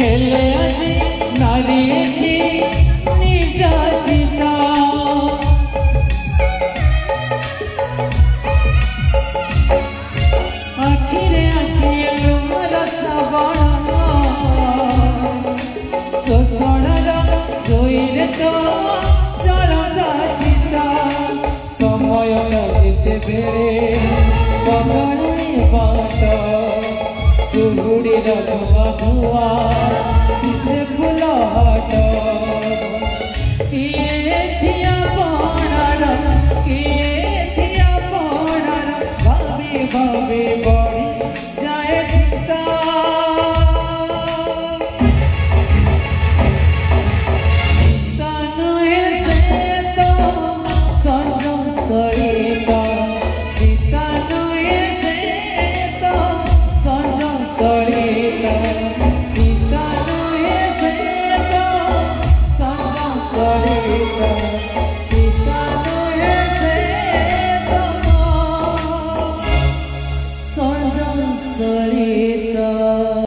हेले আজি नारी की निर्याचिता आखिरे आखिए तुमर श्रवण शोषणर जोईरे तो चलता चिता समय जिते बेरे बदले बाट कुहुड़ीर धुआ धुआ से फुल हाट